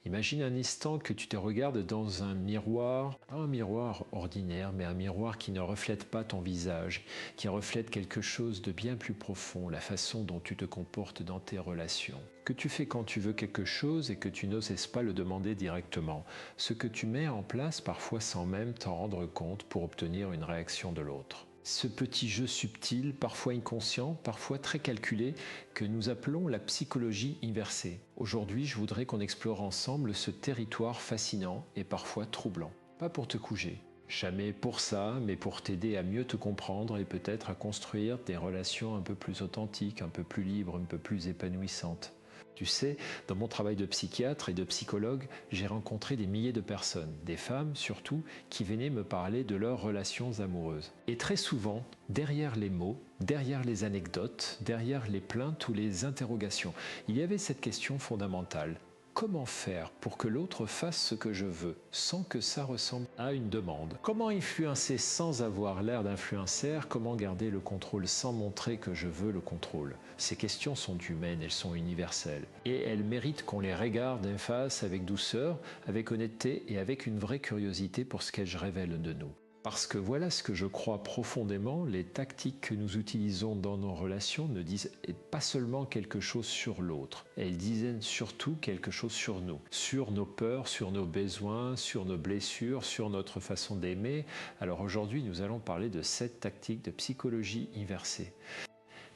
Imagine un instant que tu te regardes dans un miroir, pas un miroir ordinaire, mais un miroir qui ne reflète pas ton visage, qui reflète quelque chose de bien plus profond, la façon dont tu te comportes dans tes relations. Que tu fais quand tu veux quelque chose et que tu n'oses pas le demander directement. Ce que tu mets en place parfois sans même t'en rendre compte pour obtenir une réaction de l'autre. Ce petit jeu subtil, parfois inconscient, parfois très calculé, que nous appelons la psychologie inversée. Aujourd'hui, je voudrais qu'on explore ensemble ce territoire fascinant et parfois troublant. Pas pour te coucher, jamais pour ça, mais pour t'aider à mieux te comprendre et peut-être à construire des relations un peu plus authentiques, un peu plus libres, un peu plus épanouissantes. Tu sais, dans mon travail de psychiatre et de psychologue, j'ai rencontré des milliers de personnes, des femmes surtout, qui venaient me parler de leurs relations amoureuses. Et très souvent, derrière les mots, derrière les anecdotes, derrière les plaintes ou les interrogations, il y avait cette question fondamentale. Comment faire pour que l'autre fasse ce que je veux, sans que ça ressemble à une demande? Comment influencer sans avoir l'air d'influenceur? Comment garder le contrôle sans montrer que je veux le contrôle? Ces questions sont humaines, elles sont universelles. Et elles méritent qu'on les regarde en face avec douceur, avec honnêteté et avec une vraie curiosité pour ce qu'elles révèlent de nous. Parce que voilà ce que je crois profondément, les tactiques que nous utilisons dans nos relations ne disent pas seulement quelque chose sur l'autre, elles disent surtout quelque chose sur nous, sur nos peurs, sur nos besoins, sur nos blessures, sur notre façon d'aimer. Alors aujourd'hui, nous allons parler de 7 tactiques de psychologie inversée.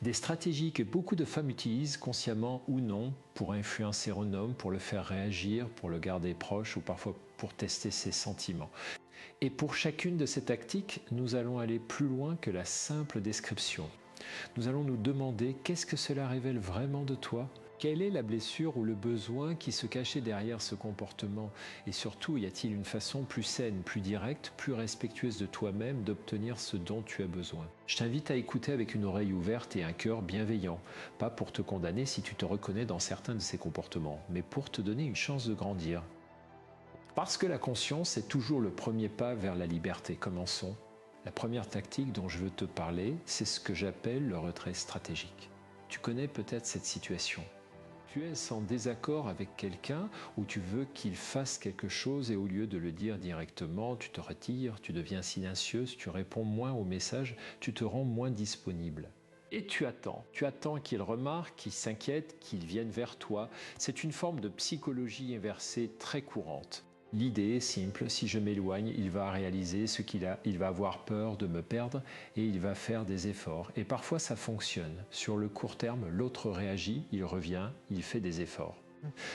Des stratégies que beaucoup de femmes utilisent consciemment ou non pour influencer un homme, pour le faire réagir, pour le garder proche ou parfois pour tester ses sentiments. Et pour chacune de ces tactiques, nous allons aller plus loin que la simple description. Nous allons nous demander qu'est-ce que cela révèle vraiment de toi? Quelle est la blessure ou le besoin qui se cachait derrière ce comportement? Et surtout, y a-t-il une façon plus saine, plus directe, plus respectueuse de toi-même d'obtenir ce dont tu as besoin? Je t'invite à écouter avec une oreille ouverte et un cœur bienveillant, pas pour te condamner si tu te reconnais dans certains de ces comportements, mais pour te donner une chance de grandir. Parce que la conscience est toujours le premier pas vers la liberté. Commençons. La première tactique dont je veux te parler, c'est ce que j'appelle le retrait stratégique. Tu connais peut-être cette situation. Tu es en désaccord avec quelqu'un ou tu veux qu'il fasse quelque chose et au lieu de le dire directement, tu te retires, tu deviens silencieuse, tu réponds moins aux messages, tu te rends moins disponible. Et tu attends qu'il remarque, qu'il s'inquiète, qu'il vienne vers toi. C'est une forme de psychologie inversée très courante. L'idée est simple, si je m'éloigne, il va réaliser ce qu'il a, il va avoir peur de me perdre et il va faire des efforts. Et parfois ça fonctionne. Sur le court terme, l'autre réagit, il revient, il fait des efforts.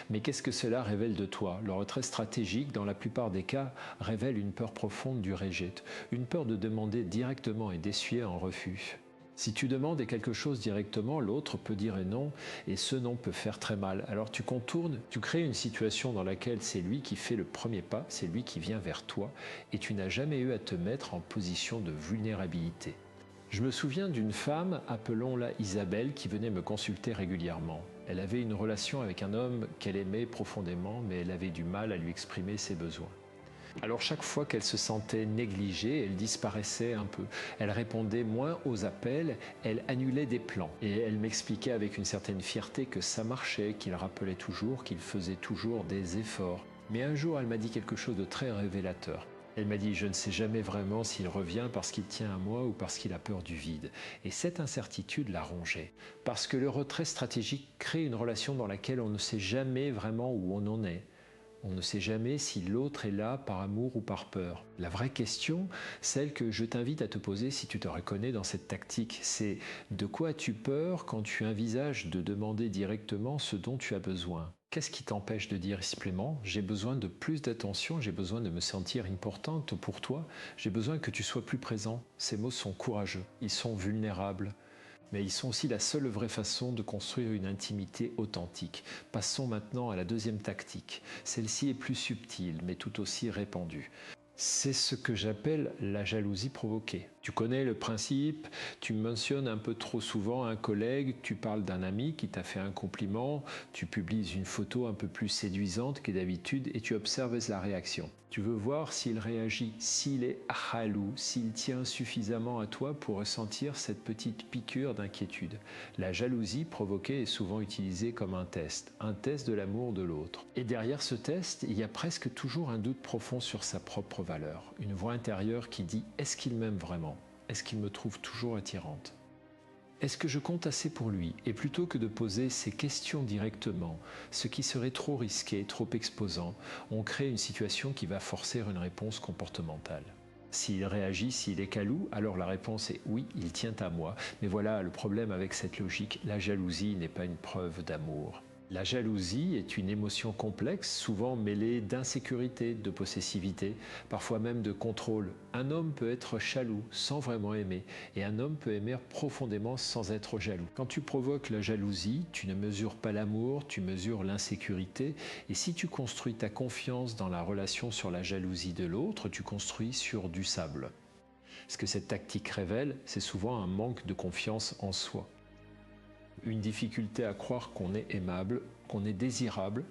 Mais qu'est-ce que cela révèle de toi? Le retrait stratégique, dans la plupart des cas, révèle une peur profonde du rejet, une peur de demander directement et d'essuyer un refus. Si tu demandes quelque chose directement, l'autre peut dire non et ce non peut faire très mal. Alors tu contournes, tu crées une situation dans laquelle c'est lui qui fait le premier pas, c'est lui qui vient vers toi et tu n'as jamais eu à te mettre en position de vulnérabilité. Je me souviens d'une femme, appelons-la Isabelle, qui venait me consulter régulièrement. Elle avait une relation avec un homme qu'elle aimait profondément, mais elle avait du mal à lui exprimer ses besoins. Alors chaque fois qu'elle se sentait négligée, elle disparaissait un peu. Elle répondait moins aux appels, elle annulait des plans. Et elle m'expliquait avec une certaine fierté que ça marchait, qu'il rappelait toujours, qu'il faisait toujours des efforts. Mais un jour, elle m'a dit quelque chose de très révélateur. Elle m'a dit « Je ne sais jamais vraiment s'il revient parce qu'il tient à moi ou parce qu'il a peur du vide. » Et cette incertitude la rongeait. Parce que le retrait stratégique crée une relation dans laquelle on ne sait jamais vraiment où on en est. On ne sait jamais si l'autre est là par amour ou par peur. La vraie question, celle que je t'invite à te poser si tu te reconnais dans cette tactique, c'est de quoi as-tu peur quand tu envisages de demander directement ce dont tu as besoin? Qu'est-ce qui t'empêche de dire simplement « j'ai besoin de plus d'attention, j'ai besoin de me sentir importante pour toi, j'ai besoin que tu sois plus présent ». Ces mots sont courageux, ils sont vulnérables. Mais ils sont aussi la seule vraie façon de construire une intimité authentique. Passons maintenant à la deuxième tactique. Celle-ci est plus subtile, mais tout aussi répandue. C'est ce que j'appelle la jalousie provoquée. Tu connais le principe, tu mentionnes un peu trop souvent un collègue, tu parles d'un ami qui t'a fait un compliment, tu publies une photo un peu plus séduisante que d'habitude et tu observes la réaction. Tu veux voir s'il réagit, s'il est halou, s'il tient suffisamment à toi pour ressentir cette petite piqûre d'inquiétude. La jalousie provoquée est souvent utilisée comme un test de l'amour de l'autre. Et derrière ce test, il y a presque toujours un doute profond sur sa propre valeur, une voix intérieure qui dit « Est-ce qu'il m'aime vraiment ? Est-ce qu'il me trouve toujours attirante ? Est-ce que je compte assez pour lui ?» Et plutôt que de poser ces questions directement, ce qui serait trop risqué, trop exposant, on crée une situation qui va forcer une réponse comportementale. S'il réagit, s'il est calou, alors la réponse est oui, il tient à moi. Mais voilà le problème avec cette logique, la jalousie n'est pas une preuve d'amour. La jalousie est une émotion complexe, souvent mêlée d'insécurité, de possessivité, parfois même de contrôle. Un homme peut être jaloux sans vraiment aimer, et un homme peut aimer profondément sans être jaloux. Quand tu provoques la jalousie, tu ne mesures pas l'amour, tu mesures l'insécurité, et si tu construis ta confiance dans la relation sur la jalousie de l'autre, tu construis sur du sable. Ce que cette tactique révèle, c'est souvent un manque de confiance en soi. Une difficulté à croire qu'on est aimable, qu'on est désirable,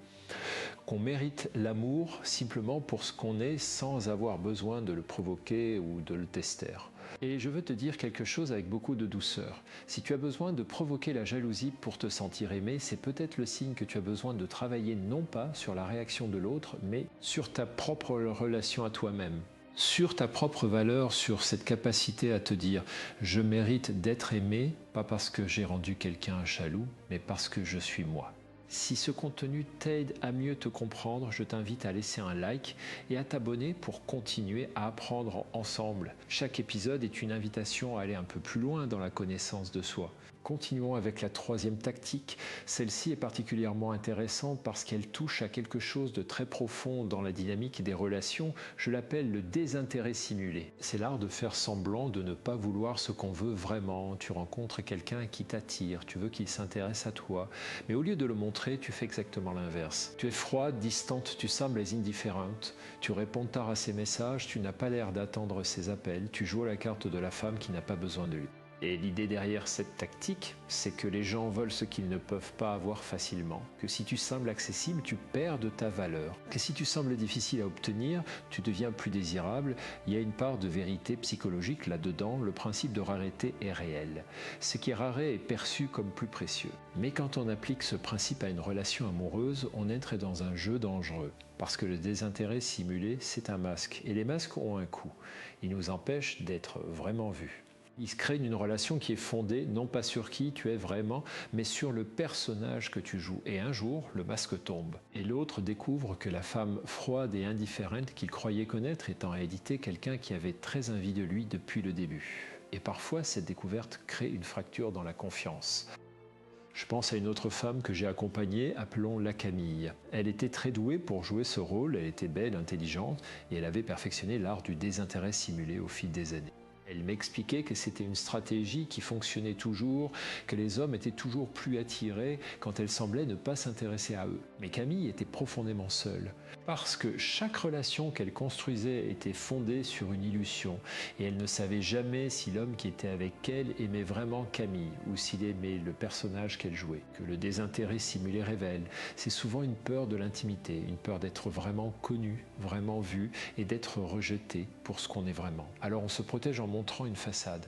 qu'on mérite l'amour simplement pour ce qu'on est sans avoir besoin de le provoquer ou de le tester. Et je veux te dire quelque chose avec beaucoup de douceur. Si tu as besoin de provoquer la jalousie pour te sentir aimé, c'est peut-être le signe que tu as besoin de travailler non pas sur la réaction de l'autre, mais sur ta propre relation à toi-même. Sur ta propre valeur, sur cette capacité à te dire « je mérite d'être aimé, pas parce que j'ai rendu quelqu'un jaloux, mais parce que je suis moi ». Si ce contenu t'aide à mieux te comprendre, je t'invite à laisser un like et à t'abonner pour continuer à apprendre ensemble. Chaque épisode est une invitation à aller un peu plus loin dans la connaissance de soi. Continuons avec la troisième tactique. Celle-ci est particulièrement intéressante parce qu'elle touche à quelque chose de très profond dans la dynamique des relations. Je l'appelle le désintérêt simulé. C'est l'art de faire semblant de ne pas vouloir ce qu'on veut vraiment. Tu rencontres quelqu'un qui t'attire, tu veux qu'il s'intéresse à toi, mais au lieu de le montrer, tu fais exactement l'inverse. Tu es froide, distante, tu sembles indifférente, tu réponds tard à ses messages, tu n'as pas l'air d'attendre ses appels, tu joues à la carte de la femme qui n'a pas besoin de lui. Et l'idée derrière cette tactique, c'est que les gens veulent ce qu'ils ne peuvent pas avoir facilement, que si tu sembles accessible, tu perds de ta valeur, que si tu sembles difficile à obtenir, tu deviens plus désirable. Il y a une part de vérité psychologique là-dedans, le principe de rareté est réel. Ce qui est raré est perçu comme plus précieux. Mais quand on applique ce principe à une relation amoureuse, on entre dans un jeu dangereux. Parce que le désintérêt simulé, c'est un masque, et les masques ont un coût. Ils nous empêchent d'être vraiment vus. Il se crée une relation qui est fondée non pas sur qui tu es vraiment, mais sur le personnage que tu joues. Et un jour, le masque tombe. Et l'autre découvre que la femme froide et indifférente qu'il croyait connaître est en réalité quelqu'un qui avait très envie de lui depuis le début. Et parfois, cette découverte crée une fracture dans la confiance. Je pense à une autre femme que j'ai accompagnée, appelons-la Camille. Elle était très douée pour jouer ce rôle, elle était belle, intelligente, et elle avait perfectionné l'art du désintérêt simulé au fil des années. Elle m'expliquait que c'était une stratégie qui fonctionnait toujours, que les hommes étaient toujours plus attirés quand elle semblait ne pas s'intéresser à eux. Mais Camille était profondément seule, parce que chaque relation qu'elle construisait était fondée sur une illusion, et elle ne savait jamais si l'homme qui était avec elle aimait vraiment Camille, ou s'il aimait le personnage qu'elle jouait. Que le désintérêt simulé révèle, c'est souvent une peur de l'intimité, une peur d'être vraiment connu, vraiment vu, et d'être rejeté pour ce qu'on est vraiment. Alors on se protège en montrant une façade.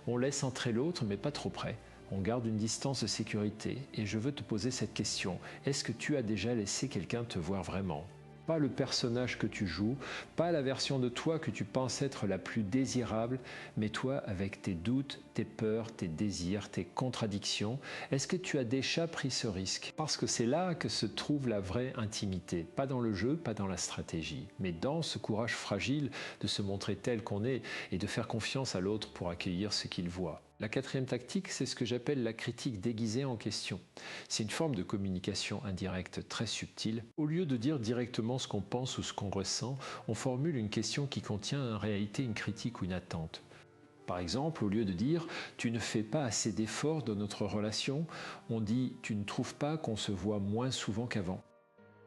On laisse entrer l'autre, mais pas trop près. On garde une distance de sécurité. Et je veux te poser cette question. Est-ce que tu as déjà laissé quelqu'un te voir vraiment ? Pas le personnage que tu joues, pas la version de toi que tu penses être la plus désirable, mais toi avec tes doutes, tes peurs, tes désirs, tes contradictions. Est-ce que tu as déjà pris ce risque ? Parce que c'est là que se trouve la vraie intimité, pas dans le jeu, pas dans la stratégie, mais dans ce courage fragile de se montrer tel qu'on est et de faire confiance à l'autre pour accueillir ce qu'il voit. La quatrième tactique, c'est ce que j'appelle la critique déguisée en question. C'est une forme de communication indirecte très subtile. Au lieu de dire directement ce qu'on pense ou ce qu'on ressent, on formule une question qui contient en réalité une critique ou une attente. Par exemple, au lieu de dire « tu ne fais pas assez d'efforts dans notre relation », on dit « tu ne trouves pas qu'on se voit moins souvent qu'avant ».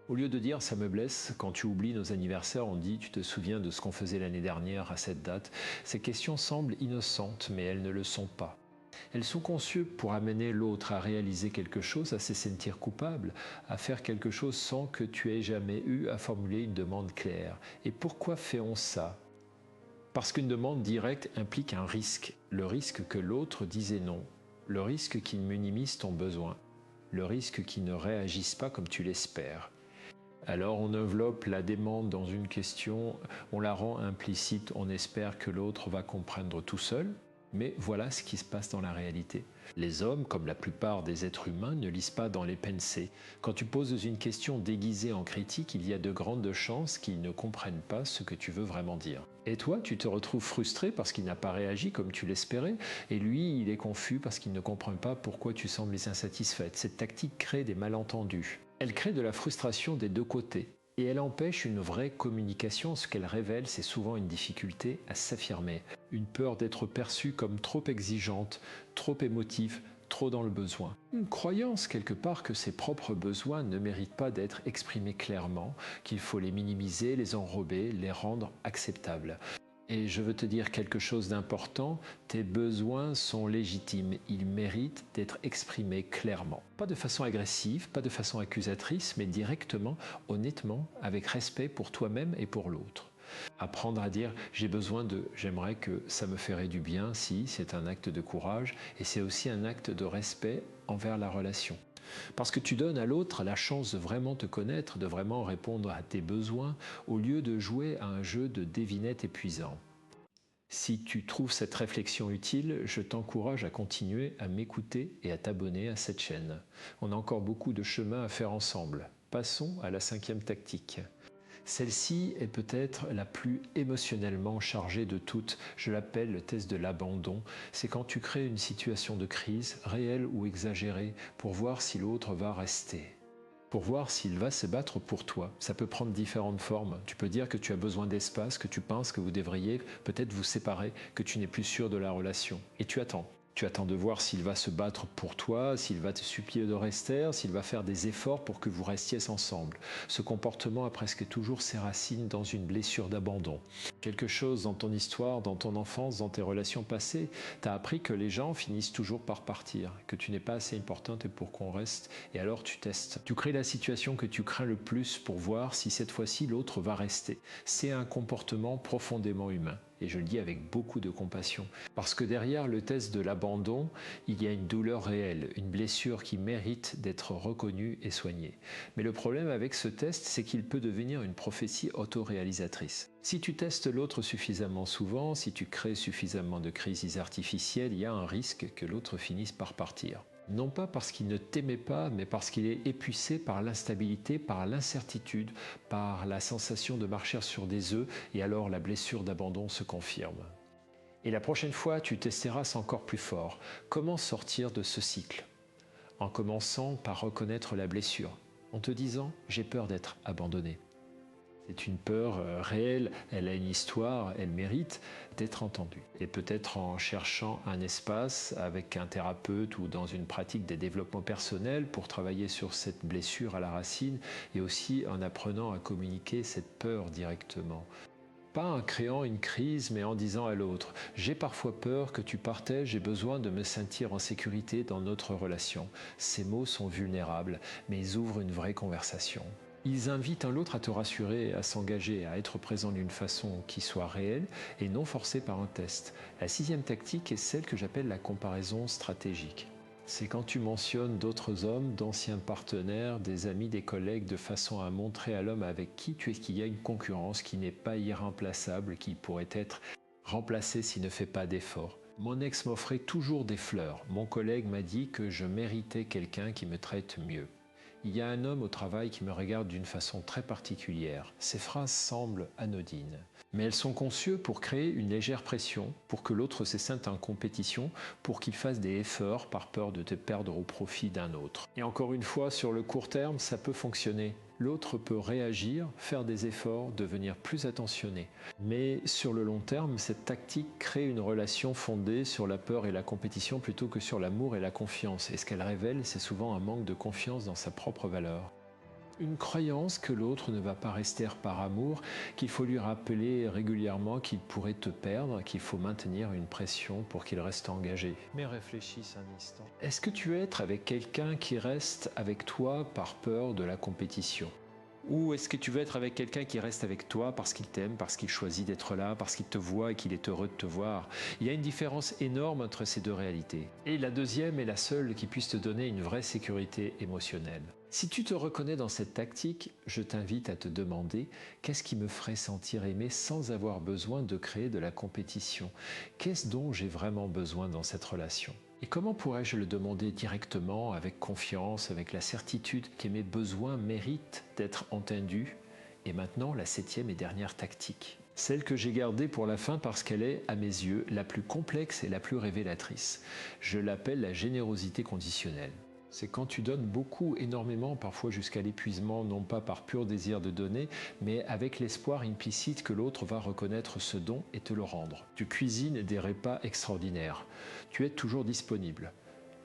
Au lieu de dire « ça me blesse », quand tu oublies nos anniversaires, on dit « tu te souviens de ce qu'on faisait l'année dernière à cette date ». Ces questions semblent innocentes, mais elles ne le sont pas. Elles sont conçues pour amener l'autre à réaliser quelque chose, à se sentir coupable, à faire quelque chose sans que tu aies jamais eu à formuler une demande claire. Et pourquoi fait-on ça ? Parce qu'une demande directe implique un risque. Le risque que l'autre dise non. Le risque qu'il minimise ton besoin. Le risque qu'il ne réagisse pas comme tu l'espères. Alors on enveloppe la demande dans une question, on la rend implicite, on espère que l'autre va comprendre tout seul, mais voilà ce qui se passe dans la réalité. Les hommes, comme la plupart des êtres humains, ne lisent pas dans les pensées. Quand tu poses une question déguisée en critique, il y a de grandes chances qu'ils ne comprennent pas ce que tu veux vraiment dire. Et toi, tu te retrouves frustré parce qu'il n'a pas réagi comme tu l'espérais, et lui, il est confus parce qu'il ne comprend pas pourquoi tu sembles insatisfaite. Cette tactique crée des malentendus. Elle crée de la frustration des deux côtés. Et elle empêche une vraie communication. Ce qu'elle révèle, c'est souvent une difficulté à s'affirmer. Une peur d'être perçue comme trop exigeante, trop émotive, trop dans le besoin. Une croyance quelque part que ses propres besoins ne méritent pas d'être exprimés clairement, qu'il faut les minimiser, les enrober, les rendre acceptables. Et je veux te dire quelque chose d'important, tes besoins sont légitimes, ils méritent d'être exprimés clairement. Pas de façon agressive, pas de façon accusatrice, mais directement, honnêtement, avec respect pour toi-même et pour l'autre. Apprendre à dire « j'ai besoin de »,« j'aimerais que ça me ferait du bien », si c'est un acte de courage, et c'est aussi un acte de respect envers la relation. Parce que tu donnes à l'autre la chance de vraiment te connaître, de vraiment répondre à tes besoins, au lieu de jouer à un jeu de devinette épuisant. Si tu trouves cette réflexion utile, je t'encourage à continuer à m'écouter et à t'abonner à cette chaîne. On a encore beaucoup de chemin à faire ensemble. Passons à la 5e tactique. Celle-ci est peut-être la plus émotionnellement chargée de toutes. Je l'appelle le test de l'abandon. C'est quand tu crées une situation de crise, réelle ou exagérée, pour voir si l'autre va rester. Pour voir s'il va se battre pour toi. Ça peut prendre différentes formes. Tu peux dire que tu as besoin d'espace, que tu penses que vous devriez peut-être vous séparer, que tu n'es plus sûr de la relation. Et tu attends. Tu attends de voir s'il va se battre pour toi, s'il va te supplier de rester, s'il va faire des efforts pour que vous restiez ensemble. Ce comportement a presque toujours ses racines dans une blessure d'abandon. Quelque chose dans ton histoire, dans ton enfance, dans tes relations passées, t'a appris que les gens finissent toujours par partir, que tu n'es pas assez importante pour qu'on reste, et alors tu testes. Tu crées la situation que tu crains le plus pour voir si cette fois-ci l'autre va rester. C'est un comportement profondément humain. Et je le dis avec beaucoup de compassion. Parce que derrière le test de l'abandon, il y a une douleur réelle, une blessure qui mérite d'être reconnue et soignée. Mais le problème avec ce test, c'est qu'il peut devenir une prophétie autoréalisatrice. Si tu testes l'autre suffisamment souvent, si tu crées suffisamment de crises artificielles, il y a un risque que l'autre finisse par partir. Non pas parce qu'il ne t'aimait pas, mais parce qu'il est épuisé par l'instabilité, par l'incertitude, par la sensation de marcher sur des œufs, et alors la blessure d'abandon se confirme. Et la prochaine fois, tu testeras encore plus fort. Comment sortir de ce cycle ? En commençant par reconnaître la blessure, en te disant « j'ai peur d'être abandonné ». C'est une peur réelle, elle a une histoire, elle mérite d'être entendue. Et peut-être en cherchant un espace avec un thérapeute ou dans une pratique des développements personnels pour travailler sur cette blessure à la racine et aussi en apprenant à communiquer cette peur directement. Pas en créant une crise, mais en disant à l'autre « j'ai parfois peur que tu partais, j'ai besoin de me sentir en sécurité dans notre relation ». Ces mots sont vulnérables, mais ils ouvrent une vraie conversation. Ils invitent l'autre à te rassurer, à s'engager, à être présent d'une façon qui soit réelle et non forcée par un test. La 6e tactique est celle que j'appelle la comparaison stratégique. C'est quand tu mentionnes d'autres hommes, d'anciens partenaires, des amis, des collègues, de façon à montrer à l'homme avec qui tu es qu'il y a une concurrence qui n'est pas irremplaçable, qui pourrait être remplacée s'il ne fait pas d'efforts. Mon ex m'offrait toujours des fleurs. Mon collègue m'a dit que je méritais quelqu'un qui me traite mieux. Il y a un homme au travail qui me regarde d'une façon très particulière. Ces phrases semblent anodines, mais elles sont conçues pour créer une légère pression, pour que l'autre se sente en compétition, pour qu'il fasse des efforts par peur de te perdre au profit d'un autre. Et encore une fois, sur le court terme, ça peut fonctionner. L'autre peut réagir, faire des efforts, devenir plus attentionné. Mais sur le long terme, cette tactique crée une relation fondée sur la peur et la compétition plutôt que sur l'amour et la confiance. Et ce qu'elle révèle, c'est souvent un manque de confiance dans sa propre valeur. Une croyance que l'autre ne va pas rester par amour, qu'il faut lui rappeler régulièrement qu'il pourrait te perdre, qu'il faut maintenir une pression pour qu'il reste engagé. Mais réfléchisse un instant. Est-ce que tu veux être avec quelqu'un qui reste avec toi par peur de la compétition ? Ou est-ce que tu veux être avec quelqu'un qui reste avec toi parce qu'il t'aime, parce qu'il choisit d'être là, parce qu'il te voit et qu'il est heureux de te voir? Il y a une différence énorme entre ces deux réalités. Et la deuxième est la seule qui puisse te donner une vraie sécurité émotionnelle. Si tu te reconnais dans cette tactique, je t'invite à te demander qu'est-ce qui me ferait sentir aimé sans avoir besoin de créer de la compétition? Qu'est-ce dont j'ai vraiment besoin dans cette relation? Et comment pourrais-je le demander directement, avec confiance, avec la certitude que mes besoins méritent d'être entendus? Et maintenant, la septième et dernière tactique. Celle que j'ai gardée pour la fin parce qu'elle est, à mes yeux, la plus complexe et la plus révélatrice. Je l'appelle la générosité conditionnelle. C'est quand tu donnes beaucoup, énormément, parfois jusqu'à l'épuisement, non pas par pur désir de donner, mais avec l'espoir implicite que l'autre va reconnaître ce don et te le rendre. Tu cuisines des repas extraordinaires. Tu es toujours disponible.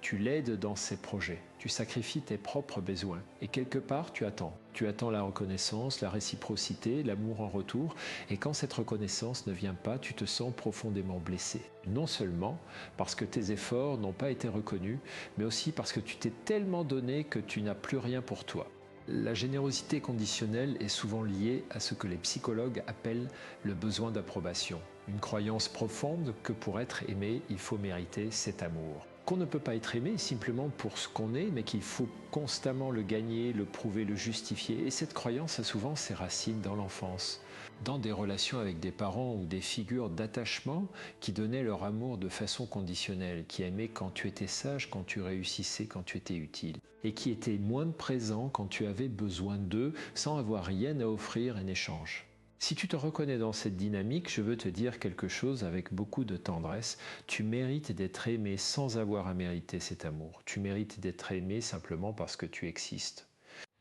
Tu l'aides dans ses projets. Tu sacrifies tes propres besoins. Et quelque part, tu attends. Tu attends la reconnaissance, la réciprocité, l'amour en retour. Et quand cette reconnaissance ne vient pas, tu te sens profondément blessé. Non seulement parce que tes efforts n'ont pas été reconnus, mais aussi parce que tu t'es tellement donné que tu n'as plus rien pour toi. La générosité conditionnelle est souvent liée à ce que les psychologues appellent le besoin d'approbation. Une croyance profonde que pour être aimé, il faut mériter cet amour. Qu'on ne peut pas être aimé simplement pour ce qu'on est, mais qu'il faut constamment le gagner, le prouver, le justifier. Et cette croyance a souvent ses racines dans l'enfance, dans des relations avec des parents ou des figures d'attachement qui donnaient leur amour de façon conditionnelle, qui aimaient quand tu étais sage, quand tu réussissais, quand tu étais utile, et qui étaient moins présents quand tu avais besoin d'eux, sans avoir rien à offrir en échange. Si tu te reconnais dans cette dynamique, je veux te dire quelque chose avec beaucoup de tendresse. Tu mérites d'être aimé sans avoir à mériter cet amour. Tu mérites d'être aimé simplement parce que tu existes.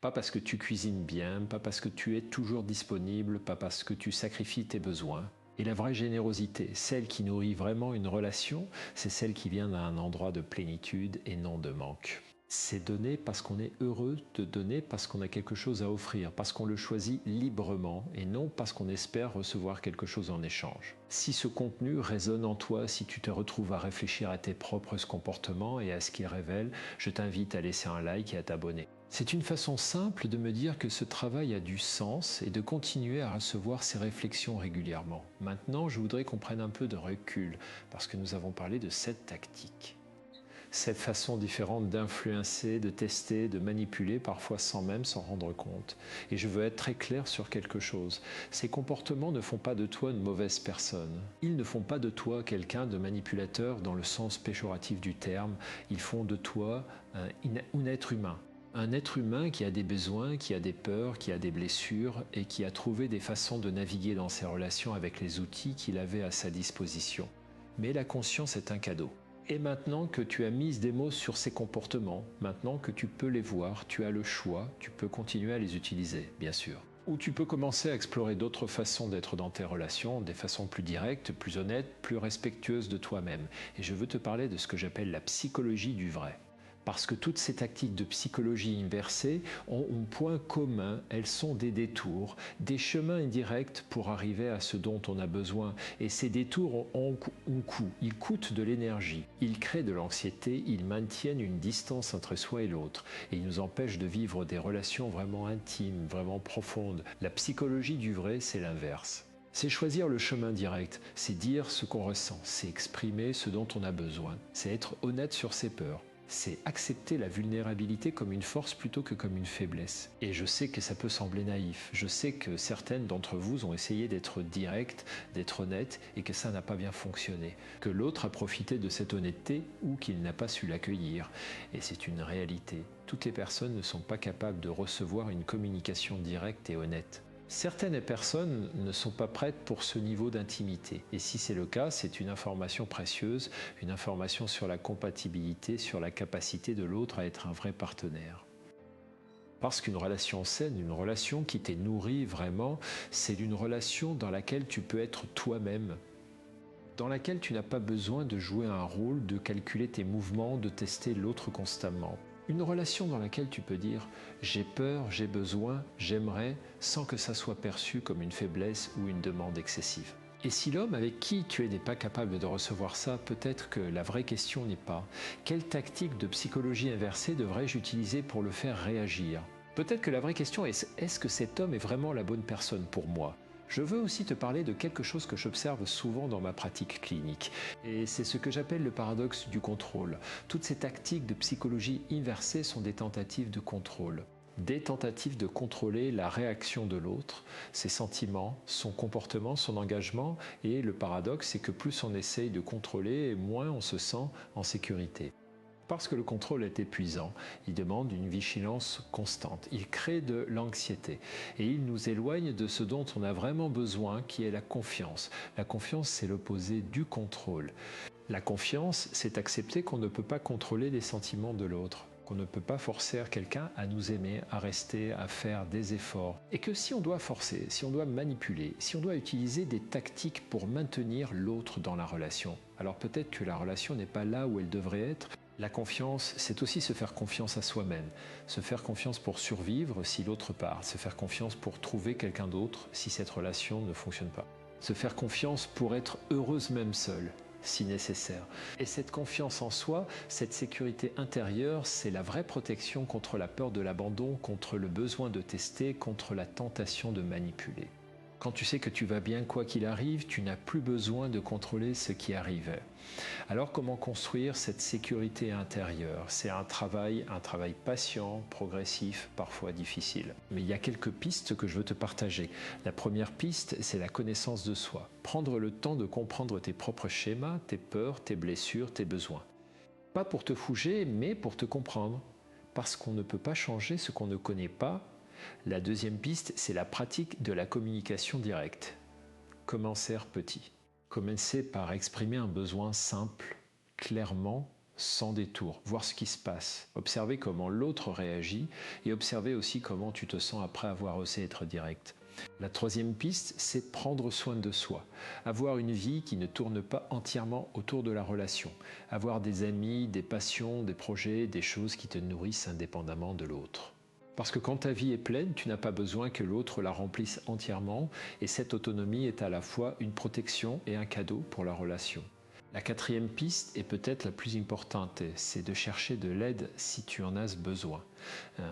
Pas parce que tu cuisines bien, pas parce que tu es toujours disponible, pas parce que tu sacrifies tes besoins. Et la vraie générosité, celle qui nourrit vraiment une relation, c'est celle qui vient d'un endroit de plénitude et non de manque. C'est donner parce qu'on est heureux de donner, parce qu'on a quelque chose à offrir, parce qu'on le choisit librement et non parce qu'on espère recevoir quelque chose en échange. Si ce contenu résonne en toi, si tu te retrouves à réfléchir à tes propres comportements et à ce qu'ils révèlent, je t'invite à laisser un like et à t'abonner. C'est une façon simple de me dire que ce travail a du sens et de continuer à recevoir ces réflexions régulièrement. Maintenant, je voudrais qu'on prenne un peu de recul parce que nous avons parlé de cette tactique. Cette façon différente d'influencer, de tester, de manipuler, parfois sans même s'en rendre compte. Et je veux être très clair sur quelque chose. Ces comportements ne font pas de toi une mauvaise personne. Ils ne font pas de toi quelqu'un de manipulateur dans le sens péjoratif du terme. Ils font de toi un être humain. Un être humain qui a des besoins, qui a des peurs, qui a des blessures et qui a trouvé des façons de naviguer dans ses relations avec les outils qu'il avait à sa disposition. Mais la conscience est un cadeau. Et maintenant que tu as mis des mots sur ces comportements, maintenant que tu peux les voir, tu as le choix, tu peux continuer à les utiliser, bien sûr. Ou tu peux commencer à explorer d'autres façons d'être dans tes relations, des façons plus directes, plus honnêtes, plus respectueuses de toi-même. Et je veux te parler de ce que j'appelle la psychologie du vrai. Parce que toutes ces tactiques de psychologie inversée ont un point commun, elles sont des détours, des chemins indirects pour arriver à ce dont on a besoin. Et ces détours ont un coût, ils coûtent de l'énergie, ils créent de l'anxiété, ils maintiennent une distance entre soi et l'autre, et ils nous empêchent de vivre des relations vraiment intimes, vraiment profondes. La psychologie du vrai, c'est l'inverse. C'est choisir le chemin direct, c'est dire ce qu'on ressent, c'est exprimer ce dont on a besoin, c'est être honnête sur ses peurs. C'est accepter la vulnérabilité comme une force plutôt que comme une faiblesse. Et je sais que ça peut sembler naïf. Je sais que certaines d'entre vous ont essayé d'être directes, d'être honnêtes et que ça n'a pas bien fonctionné. Que l'autre a profité de cette honnêteté ou qu'il n'a pas su l'accueillir. Et c'est une réalité. Toutes les personnes ne sont pas capables de recevoir une communication directe et honnête. Certaines personnes ne sont pas prêtes pour ce niveau d'intimité. Et si c'est le cas, c'est une information précieuse, une information sur la compatibilité, sur la capacité de l'autre à être un vrai partenaire. Parce qu'une relation saine, une relation qui t'est nourrie vraiment, c'est une relation dans laquelle tu peux être toi-même, dans laquelle tu n'as pas besoin de jouer un rôle, de calculer tes mouvements, de tester l'autre constamment. Une relation dans laquelle tu peux dire « j'ai peur, j'ai besoin, j'aimerais » sans que ça soit perçu comme une faiblesse ou une demande excessive. Et si l'homme avec qui tu n'es pas capable de recevoir ça, peut-être que la vraie question n'est pas « quelle tactique de psychologie inversée devrais-je utiliser pour le faire réagir ?» Peut-être que la vraie question est « est-ce que cet homme est vraiment la bonne personne pour moi ?» Je veux aussi te parler de quelque chose que j'observe souvent dans ma pratique clinique. Et c'est ce que j'appelle le paradoxe du contrôle. Toutes ces tactiques de psychologie inversée sont des tentatives de contrôle. Des tentatives de contrôler la réaction de l'autre, ses sentiments, son comportement, son engagement. Et le paradoxe, c'est que plus on essaye de contrôler, moins on se sent en sécurité. Parce que le contrôle est épuisant, il demande une vigilance constante, il crée de l'anxiété et il nous éloigne de ce dont on a vraiment besoin, qui est la confiance. La confiance, c'est l'opposé du contrôle. La confiance, c'est accepter qu'on ne peut pas contrôler les sentiments de l'autre, qu'on ne peut pas forcer quelqu'un à nous aimer, à rester, à faire des efforts. Et que si on doit forcer, si on doit manipuler, si on doit utiliser des tactiques pour maintenir l'autre dans la relation, alors peut-être que la relation n'est pas là où elle devrait être. La confiance, c'est aussi se faire confiance à soi-même, se faire confiance pour survivre si l'autre part, se faire confiance pour trouver quelqu'un d'autre si cette relation ne fonctionne pas, se faire confiance pour être heureuse même seule, si nécessaire. Et cette confiance en soi, cette sécurité intérieure, c'est la vraie protection contre la peur de l'abandon, contre le besoin de tester, contre la tentation de manipuler. Quand tu sais que tu vas bien quoi qu'il arrive, tu n'as plus besoin de contrôler ce qui arrive. Alors comment construire cette sécurité intérieure? C'est un travail patient, progressif, parfois difficile. Mais il y a quelques pistes que je veux te partager. La première piste, c'est la connaissance de soi. Prendre le temps de comprendre tes propres schémas, tes peurs, tes blessures, tes besoins. Pas pour te fouger, mais pour te comprendre. Parce qu'on ne peut pas changer ce qu'on ne connaît pas. La deuxième piste, c'est la pratique de la communication directe. Commencer petit. Commencer par exprimer un besoin simple, clairement, sans détour. Voir ce qui se passe. Observer comment l'autre réagit et observer aussi comment tu te sens après avoir osé être direct. La troisième piste, c'est prendre soin de soi. Avoir une vie qui ne tourne pas entièrement autour de la relation. Avoir des amis, des passions, des projets, des choses qui te nourrissent indépendamment de l'autre. Parce que quand ta vie est pleine, tu n'as pas besoin que l'autre la remplisse entièrement et cette autonomie est à la fois une protection et un cadeau pour la relation. La quatrième piste est peut-être la plus importante, c'est de chercher de l'aide si tu en as besoin.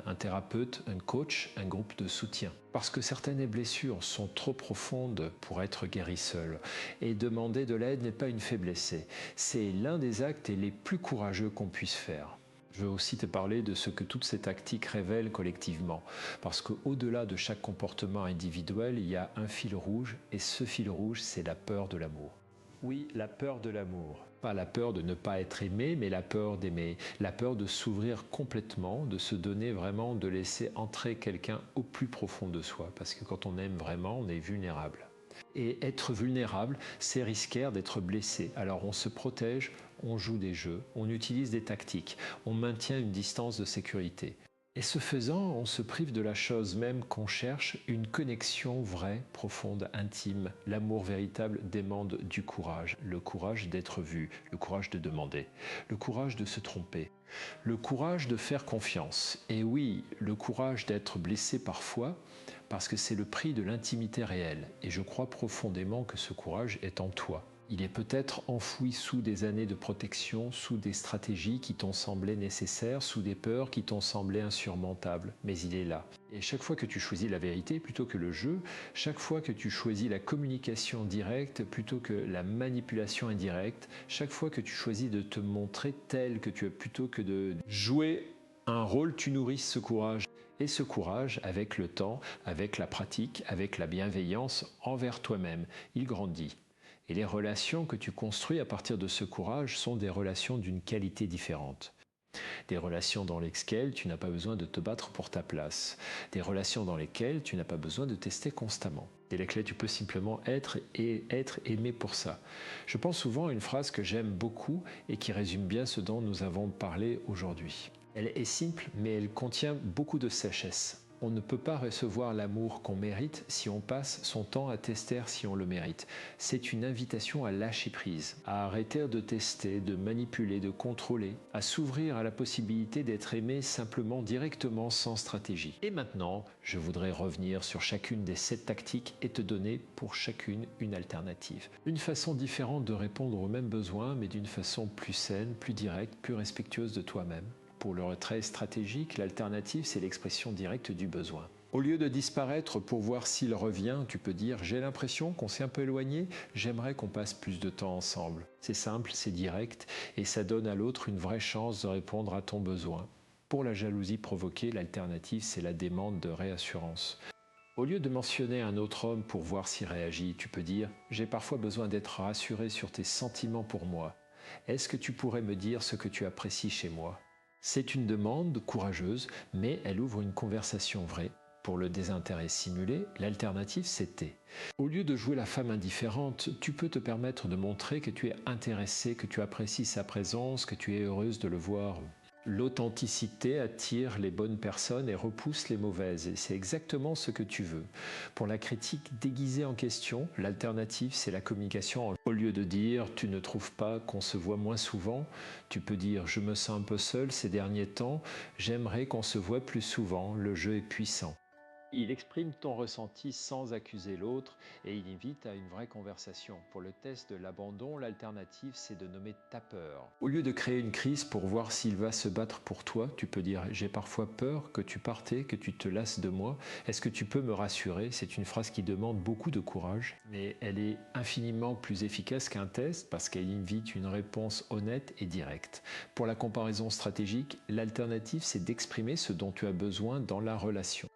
Un thérapeute, un coach, un groupe de soutien. Parce que certaines blessures sont trop profondes pour être guéries seules. Et demander de l'aide n'est pas une faiblesse, c'est l'un des actes les plus courageux qu'on puisse faire. Je veux aussi te parler de ce que toutes ces tactiques révèlent collectivement, parce qu'au-delà de chaque comportement individuel, il y a un fil rouge, et ce fil rouge, c'est la peur de l'amour. Oui, la peur de l'amour. Pas la peur de ne pas être aimé, mais la peur d'aimer. La peur de s'ouvrir complètement, de se donner vraiment, de laisser entrer quelqu'un au plus profond de soi, parce que quand on aime vraiment, on est vulnérable. Et être vulnérable, c'est risquer d'être blessé. Alors on se protège, on joue des jeux, on utilise des tactiques, on maintient une distance de sécurité. Et ce faisant, on se prive de la chose même qu'on cherche, une connexion vraie, profonde, intime. L'amour véritable demande du courage. Le courage d'être vu, le courage de demander, le courage de se tromper, le courage de faire confiance. Et oui, le courage d'être blessé parfois, parce que c'est le prix de l'intimité réelle. Et je crois profondément que ce courage est en toi. Il est peut-être enfoui sous des années de protection, sous des stratégies qui t'ont semblé nécessaires, sous des peurs qui t'ont semblé insurmontables. Mais il est là. Et chaque fois que tu choisis la vérité plutôt que le jeu, chaque fois que tu choisis la communication directe plutôt que la manipulation indirecte, chaque fois que tu choisis de te montrer tel que tu es plutôt que de jouer un rôle, tu nourris ce courage. Et ce courage, avec le temps, avec la pratique, avec la bienveillance envers toi-même, il grandit. Et les relations que tu construis à partir de ce courage sont des relations d'une qualité différente. Des relations dans lesquelles tu n'as pas besoin de te battre pour ta place. Des relations dans lesquelles tu n'as pas besoin de tester constamment. Et lesquelles tu peux simplement être et être aimé pour ça. Je pense souvent à une phrase que j'aime beaucoup et qui résume bien ce dont nous avons parlé aujourd'hui. Elle est simple, mais elle contient beaucoup de sagesse. On ne peut pas recevoir l'amour qu'on mérite si on passe son temps à tester si on le mérite. C'est une invitation à lâcher prise, à arrêter de tester, de manipuler, de contrôler, à s'ouvrir à la possibilité d'être aimé simplement, directement, sans stratégie. Et maintenant, je voudrais revenir sur chacune des 7 tactiques et te donner pour chacune une alternative. Une façon différente de répondre aux mêmes besoins, mais d'une façon plus saine, plus directe, plus respectueuse de toi-même. Pour le retrait stratégique, l'alternative, c'est l'expression directe du besoin. Au lieu de disparaître pour voir s'il revient, tu peux dire « j'ai l'impression qu'on s'est un peu éloigné, j'aimerais qu'on passe plus de temps ensemble ». C'est simple, c'est direct et ça donne à l'autre une vraie chance de répondre à ton besoin. Pour la jalousie provoquée, l'alternative, c'est la demande de réassurance. Au lieu de mentionner un autre homme pour voir s'il réagit, tu peux dire « j'ai parfois besoin d'être rassuré sur tes sentiments pour moi. Est-ce que tu pourrais me dire ce que tu apprécies chez moi ?» C'est une demande courageuse, mais elle ouvre une conversation vraie. Pour le désintérêt simulé, l'alternative c'est T. Au lieu de jouer la femme indifférente, tu peux te permettre de montrer que tu es intéressé, que tu apprécies sa présence, que tu es heureuse de le voir. L'authenticité attire les bonnes personnes et repousse les mauvaises, et c'est exactement ce que tu veux. Pour la critique déguisée en question, l'alternative c'est la communication. Au lieu de dire « tu ne trouves pas qu'on se voit moins souvent », tu peux dire « je me sens un peu seul ces derniers temps, j'aimerais qu'on se voit plus souvent, le jeu est puissant ». Il exprime ton ressenti sans accuser l'autre et il invite à une vraie conversation. Pour le test de l'abandon, l'alternative, c'est de nommer ta peur. Au lieu de créer une crise pour voir s'il va se battre pour toi, tu peux dire « j'ai parfois peur que tu partais, que tu te lasses de moi. Est-ce que tu peux me rassurer ?» C'est une phrase qui demande beaucoup de courage, mais elle est infiniment plus efficace qu'un test parce qu'elle invite une réponse honnête et directe. Pour la comparaison stratégique, l'alternative, c'est d'exprimer ce dont tu as besoin dans la relation.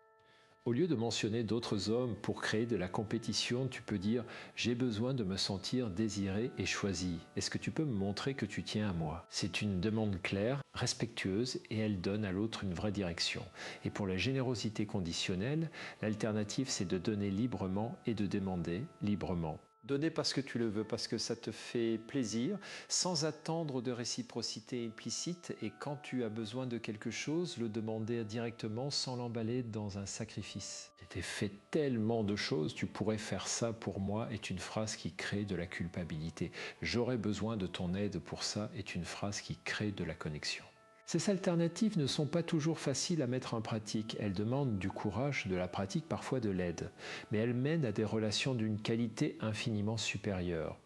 Au lieu de mentionner d'autres hommes pour créer de la compétition, tu peux dire « j'ai besoin de me sentir désiré et choisi. Est-ce que tu peux me montrer que tu tiens à moi ?» C'est une demande claire, respectueuse et elle donne à l'autre une vraie direction. Et pour la générosité conditionnelle, l'alternative c'est de donner librement et de demander librement. Donner parce que tu le veux, parce que ça te fait plaisir, sans attendre de réciprocité implicite et quand tu as besoin de quelque chose, le demander directement sans l'emballer dans un sacrifice. « Je t'ai fait tellement de choses, tu pourrais faire ça pour moi » est une phrase qui crée de la culpabilité. « J'aurais besoin de ton aide pour ça » est une phrase qui crée de la connexion. Ces alternatives ne sont pas toujours faciles à mettre en pratique. Elles demandent du courage, de la pratique, parfois de l'aide. Mais elles mènent à des relations d'une qualité infiniment supérieure.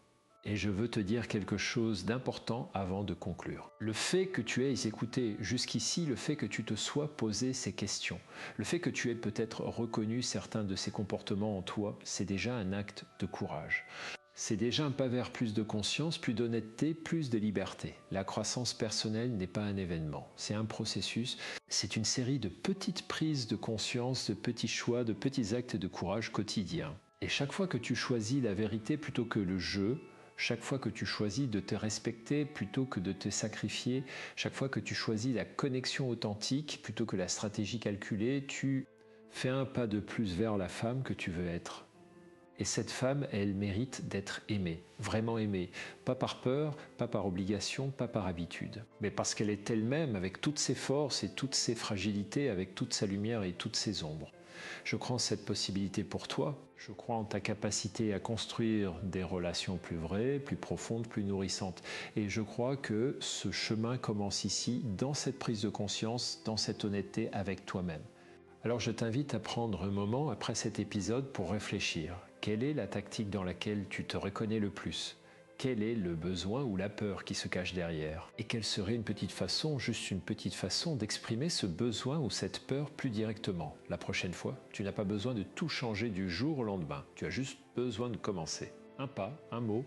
Et je veux te dire quelque chose d'important avant de conclure. Le fait que tu aies écouté jusqu'ici, le fait que tu te sois posé ces questions, le fait que tu aies peut-être reconnu certains de ces comportements en toi, c'est déjà un acte de courage. C'est déjà un pas vers plus de conscience, plus d'honnêteté, plus de liberté. La croissance personnelle n'est pas un événement, c'est un processus. C'est une série de petites prises de conscience, de petits choix, de petits actes de courage quotidiens. Et chaque fois que tu choisis la vérité plutôt que le jeu, chaque fois que tu choisis de te respecter plutôt que de te sacrifier, chaque fois que tu choisis la connexion authentique plutôt que la stratégie calculée, tu fais un pas de plus vers la femme que tu veux être. Et cette femme, elle mérite d'être aimée, vraiment aimée, pas par peur, pas par obligation, pas par habitude, mais parce qu'elle est elle-même avec toutes ses forces et toutes ses fragilités, avec toute sa lumière et toutes ses ombres. Je crois en cette possibilité pour toi, je crois en ta capacité à construire des relations plus vraies, plus profondes, plus nourrissantes. Et je crois que ce chemin commence ici, dans cette prise de conscience, dans cette honnêteté avec toi-même. Alors je t'invite à prendre un moment après cet épisode pour réfléchir. Quelle est la tactique dans laquelle tu te reconnais le plus ? Quel est le besoin ou la peur qui se cache derrière ? Et quelle serait une petite façon, juste une petite façon d'exprimer ce besoin ou cette peur plus directement ? La prochaine fois, tu n'as pas besoin de tout changer du jour au lendemain. Tu as juste besoin de commencer. Un pas, un mot,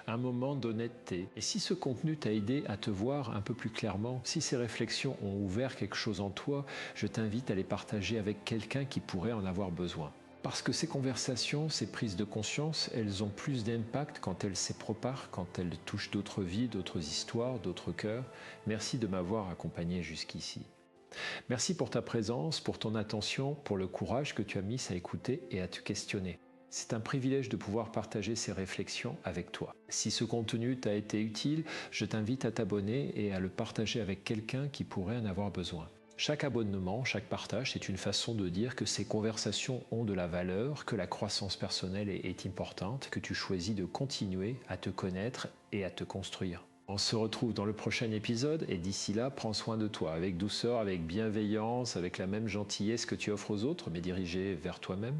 un moment d'honnêteté. Et si ce contenu t'a aidé à te voir un peu plus clairement, si ces réflexions ont ouvert quelque chose en toi, je t'invite à les partager avec quelqu'un qui pourrait en avoir besoin. Parce que ces conversations, ces prises de conscience, elles ont plus d'impact quand elles se propagent, quand elles touchent d'autres vies, d'autres histoires, d'autres cœurs. Merci de m'avoir accompagné jusqu'ici. Merci pour ta présence, pour ton attention, pour le courage que tu as mis à écouter et à te questionner. C'est un privilège de pouvoir partager ces réflexions avec toi. Si ce contenu t'a été utile, je t'invite à t'abonner et à le partager avec quelqu'un qui pourrait en avoir besoin. Chaque abonnement, chaque partage, c'est une façon de dire que ces conversations ont de la valeur, que la croissance personnelle est importante, que tu choisis de continuer à te connaître et à te construire. On se retrouve dans le prochain épisode et d'ici là, prends soin de toi, avec douceur, avec bienveillance, avec la même gentillesse que tu offres aux autres, mais dirigée vers toi-même.